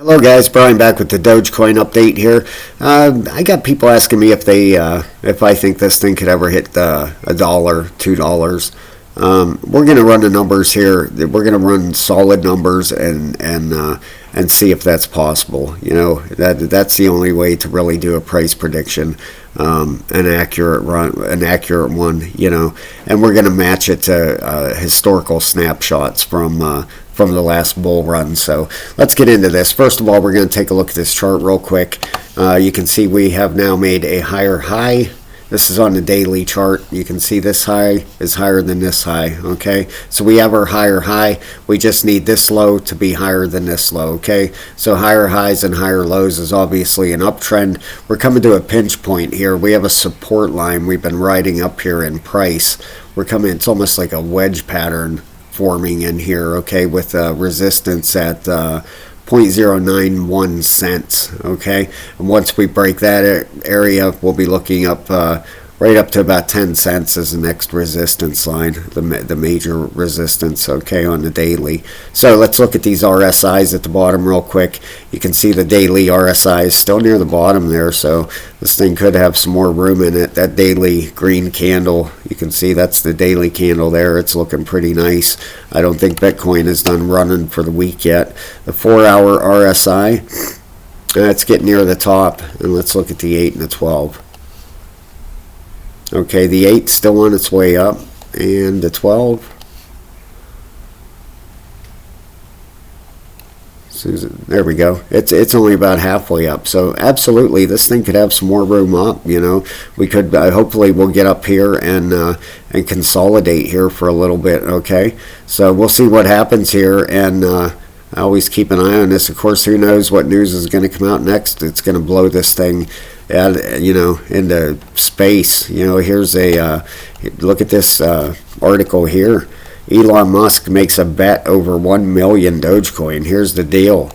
Hello guys, Brian back with the Dogecoin update here. I got people asking me if I think this thing could ever hit a dollar, $2. We're going to run the numbers here. We're going to run solid numbers and see if that's possible. You know, that's the only way to really do a price prediction, an accurate one. You know, and we're going to match it to historical snapshots from the last bull run. So let's get into this. First of all, we're going to take a look at this chart real quick. You can see we have now made a higher high. This is on the daily chart. You can see this high is higher than this high, okay? So we have our higher high. We just need this low to be higher than this low, okay? So higher highs and higher lows is obviously an uptrend. We're coming to a pinch point here. We have a support line we've been riding up here in price. We're coming, it's almost like a wedge pattern forming in here, okay, with resistance at 0.091 cents, okay, and once we break that area, we'll be looking up right up to about 10 cents as the next resistance line, the major resistance, okay, on the daily. So let's look at these RSIs at the bottom real quick. You can see the daily RSI is still near the bottom there, so this thing could have some more room in it. That daily green candle, you can see that's the daily candle there. It's looking pretty nice. I don't think Bitcoin is done running for the week yet. The 4-hour RSI, that's getting near the top, and let's look at the 8 and the 12. Okay, the 8 still on its way up, and the 12. There we go. It's only about halfway up. So absolutely, this thing could have some more room up. You know, we could hopefully we'll get up here and consolidate here for a little bit. Okay, so we'll see what happens here, and I always keep an eye on this. Of course, who knows what news is going to come out next? It's going to blow this thing, you know, into space. You know, here's a look at this article here. Elon Musk makes a bet over 1 million Dogecoin. Here's the deal.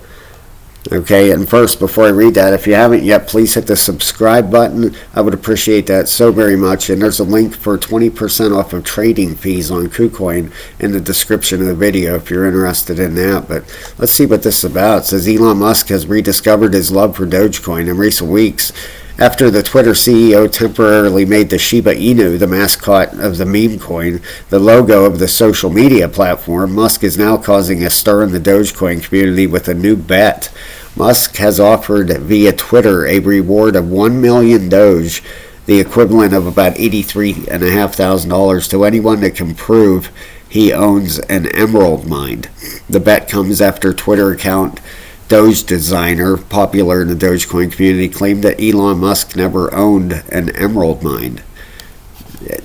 Okay, and first, before I read that, if you haven't yet, please hit the subscribe button. I would appreciate that so very much. And there's a link for 20% off of trading fees on KuCoin in the description of the video if you're interested in that. But let's see what this is about. It says Elon Musk has rediscovered his love for Dogecoin in recent weeks. After the Twitter CEO temporarily made the Shiba Inu the mascot of the meme coin, the logo of the social media platform, Musk is now causing a stir in the Dogecoin community with a new bet. Musk has offered via Twitter a reward of 1 million Doge, the equivalent of about $83,500 to anyone that can prove he owns an emerald mine. The bet comes after Twitter account Doge Designer, popular in the Dogecoin community, claimed that Elon Musk never owned an emerald mine.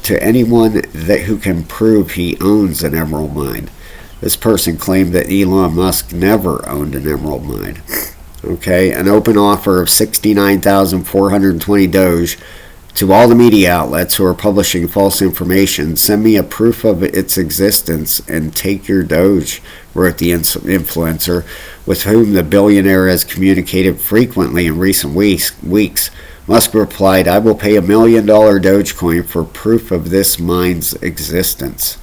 To anyone who can prove he owns an emerald mine, this person claimed that Elon Musk never owned an emerald mine. Okay, an open offer of 69,420 Doge to all the media outlets who are publishing false information. Send me a proof of its existence and take your Doge, wrote the influencer, with whom the billionaire has communicated frequently in recent weeks. Musk replied, I will pay $1 million Dogecoin for proof of this mine's existence.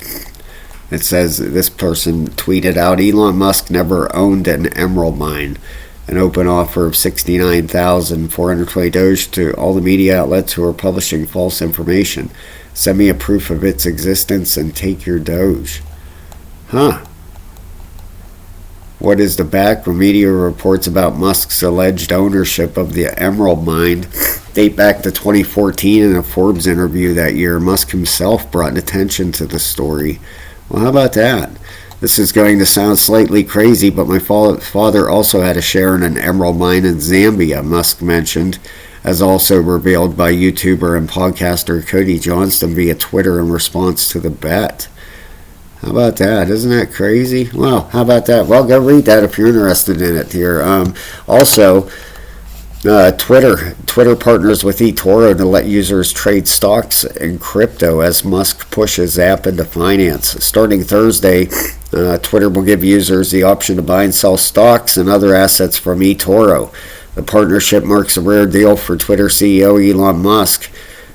It says this person tweeted out, Elon Musk never owned an emerald mine. An open offer of 69,420 Doge to all the media outlets who are publishing false information. Send me a proof of its existence and take your Doge. Huh. What is the back? Media reports about Musk's alleged ownership of the emerald mine date back to 2014. In a Forbes interview that year, Musk himself brought attention to the story. Well, how about that? This is going to sound slightly crazy, but my father also had a share in an emerald mine in Zambia, Musk mentioned, as also revealed by YouTuber and podcaster Cody Johnston via Twitter in response to the bet. How about that? Isn't that crazy? Well, how about that? Well, go read that if you're interested in it here. Also, Twitter partners with eToro to let users trade stocks and crypto as Musk pushes app into finance. Starting Thursday, Twitter will give users the option to buy and sell stocks and other assets from eToro. The partnership marks a rare deal for Twitter CEO Elon Musk,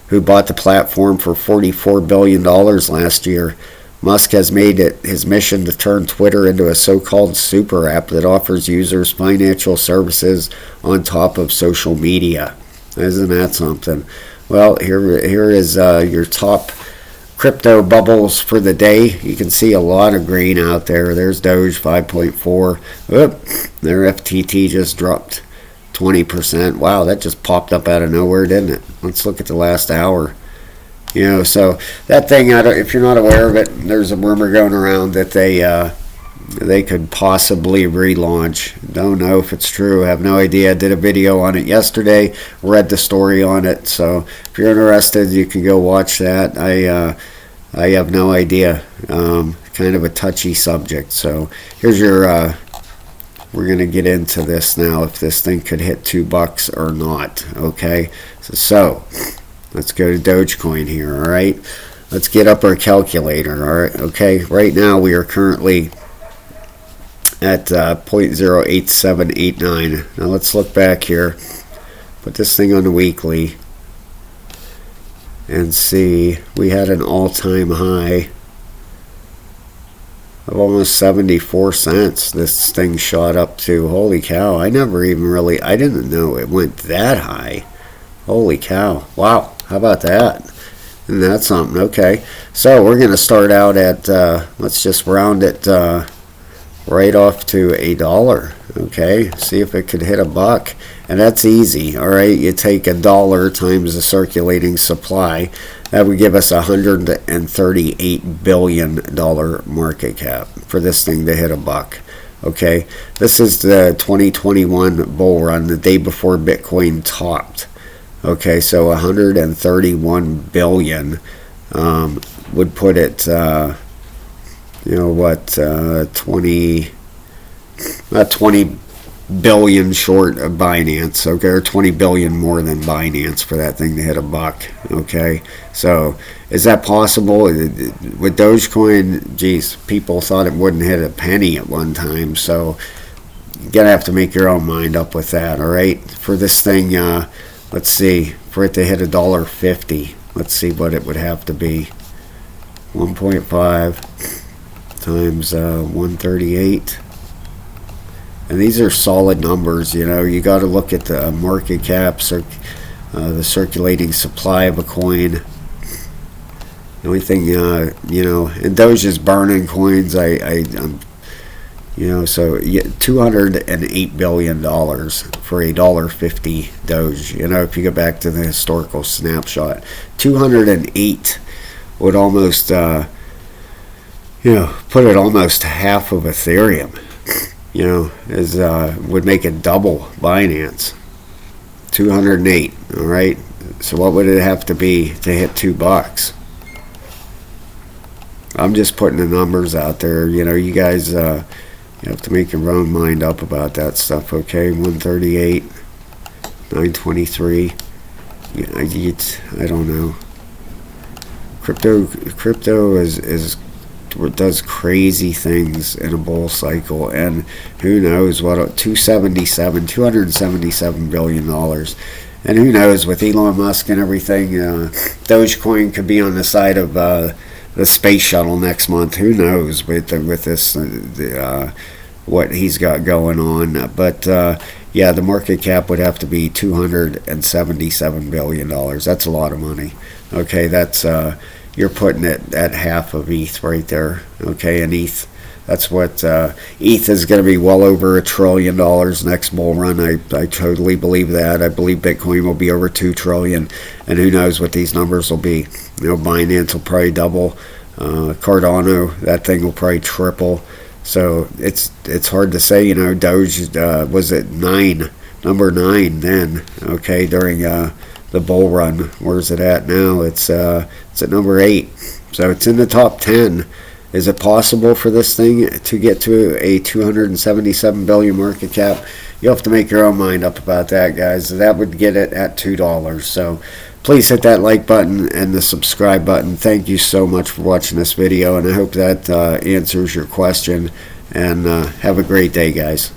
who bought the platform for $44 billion last year. Musk has made it his mission to turn Twitter into a so-called super app that offers users financial services on top of social media. Isn't that something? Well, here is your top crypto bubbles for the day. You can see a lot of green out there. There's Doge 5.4. Oop, their FTT just dropped 20%. Wow, that just popped up out of nowhere, didn't it? Let's look at the last hour. You know, so that thing, if you're not aware of it, there's a rumor going around that they could possibly relaunch. Don't know if it's true. I have no idea. I did a video on it yesterday. Read the story on it. So if you're interested, you can go watch that. I have no idea. Kind of a touchy subject. So here's your. We're gonna get into this now. If this thing could hit $2 or not. Okay. So let's go to Dogecoin here. All right. Let's get up our calculator. All right. Okay. Right now we are currently at 0.08789. Now let's look back here. Put this thing on the weekly and see. We had an all-time high of almost 74 cents. This thing shot up to, holy cow, I didn't know it went that high. Holy cow. Wow, how about that? And that's something. Okay, so we're going to start out at, let's just round it right off to $1. Okay, see if it could hit $1, and that's easy. All right, you take $1 times the circulating supply. That would give us $138 billion market cap for this thing to hit $1. Okay, this is the 2021 bull run, the day before Bitcoin topped. Okay, so 131 billion would put it, you know what, 20 billion short of Binance, okay, or 20 billion more than Binance for that thing to hit $1. Okay, so is that possible with Dogecoin? Geez, people thought it wouldn't hit a penny at one time, so you're gonna have to make your own mind up with that. All right, for this thing, let's see, for it to hit $1.50, let's see what it would have to be. 1.5 times 138. And these are solid numbers. You know, you got to look at the market caps or the circulating supply of a coin. The only thing, you know, and Doge is burning coins. You know, so $208 billion for $1.50 Doge. You know, if you go back to the historical snapshot, 208 would almost, you know, put it almost half of Ethereum. You know, would make it double Binance. 208. All right. So what would it have to be to hit $2? I'm just putting the numbers out there. You know, you guys, you have to make your own mind up about that stuff. Okay, 138, 923. I don't know. Crypto is does crazy things in a bull cycle, and who knows what, $277 billion, and who knows, with Elon Musk and everything, Dogecoin could be on the side of the space shuttle next month. Who knows with this what he's got going on, but yeah, the market cap would have to be $277 billion. That's a lot of money. Okay, that's you're putting it at half of ETH right there. Okay, and ETH, that's what ETH is going to be well over $1 trillion next bull run. I totally believe that. I believe Bitcoin will be over $2 trillion, and who knows what these numbers will be. You know, Binance will probably double. Cardano, that thing will probably triple. So it's hard to say. You know, Doge was at number 9 then. Okay, during the bull run. Where's it at now? It's at number 8. So it's in the top 10. Is it possible for this thing to get to a 277 billion market cap? You'll have to make your own mind up about that, guys. That would get it at $2. So please hit that like button and the subscribe button. Thank you so much for watching this video, and I hope that answers your question. And have a great day, guys.